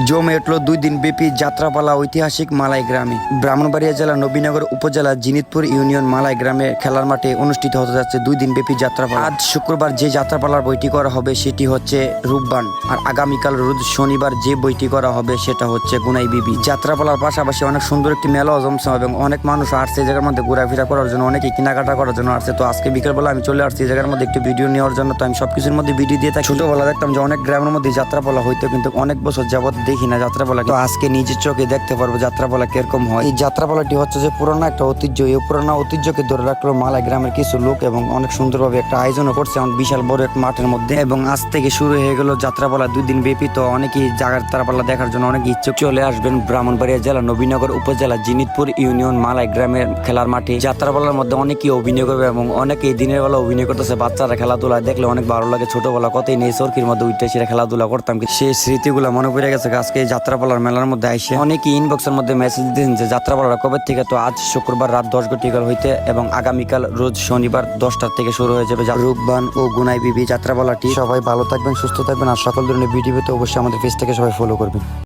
জমে উঠল 2 দিন ব্যাপী যাত্রাপালা ঐতিহাসিক মালাই গ্রামে। ব্রাহ্মণবাড়িয়া জেলা নবীনগর উপজেলা জিনিতপুর ইউনিয়ন মালাই গ্রামে খেলার মাঠে অনুষ্ঠিত হতে যাচ্ছে 2 দিন ব্যাপী যাত্রাপালা। আজ শুক্রবার যে যাত্রাপালার বইটি করা হবে সেটি হচ্ছে রূপবান, আর আগামীকাল রোজ শনিবার যে বইটি করা হবে সেটা হচ্ছে গুনাই বিবি। যাত্রাপালার পাশাপাশি অনেক সুন্দর একটি মেলাও জমছে এবং অনেক মানুষ আসছে এই জায়গার মধ্যে ঘোরাফেরা করার জন্য, অনেকে কেনাকাটা করার জন্য আসছে। তো আজকে বিকেলবেলা আমি চলে আসছি এই জায়গার মধ্যে একটু ভিডিও নেওয়ার জন্য। তো আমি সবকিছুর মধ্যে ভিডিও দিয়ে থাকি। ছোটবেলা দেখতাম যে অনেক গ্রামের মধ্যে যাত্রাপালা হইতো, কিন্তু অনেক বছর যাবত দেখি না যাত্রাপালা। তো আজকে নিজের চোখে দেখতে পারবো যাত্রাপালা কিরকম হয়। এই যাত্রাপালাটি হচ্ছে যে পুরোনো একটা ঐতিহ্য। এই পুরোনো ঐতিহ্যকে ধরে রাখলো মালাই গ্রামের কিছু লোক এবং অনেক সুন্দরভাবে একটা আয়োজনও করছে এমন বিশাল বড় এক মাঠের মধ্যে। এবং আজ থেকে শুরু হয়ে গেল যাত্রাপালা 2 দিন ব্যাপী। তো অনেকেই যাত্রাপালা দেখার জন্য অনেক ইচ্ছুক। চলে আসবেন ব্রাহ্মণবাড়িয়া জেলা নবীনগর উপজেলা জিনিতপুর ইউনিয়ন মালাই গ্রামের খেলার মাঠে। যাত্রাপালার মধ্যে অনেকেই অভিনয় করবে এবং অনেকেই দিনের বেলা অভিনয় করতেছে। বাচ্চারা খেলাধুলা দেখলে অনেক ভালো লাগে। ছোটবেলা কতই নেই চরকির মধ্যে উঠে সেটা খেলাধুলা করতাম, সেই স্মৃতিগুলো মনে পড়ে গেছে আজকে এই যাত্রাপালার মেলার মধ্যে আইসে। অনেকেই ইনবক্সের মধ্যে মেসেজ দিয়েছেন যে যাত্রাপালা কবে থেকে। তো আজ শুক্রবার রাত 10 ঘটিকাল হইতে এবং আগামীকাল রোজ শনিবার 10টার থেকে শুরু হয়ে যাবে রূপবান ও গুনাই বিবি যাত্রাপালাটি। সবাই ভালো থাকবেন, সুস্থ থাকবেন, আর সকল ধরনের ভিডিও পেতে অবশ্যই আমাদের পেজটাকে সবাই ফলো করবেন।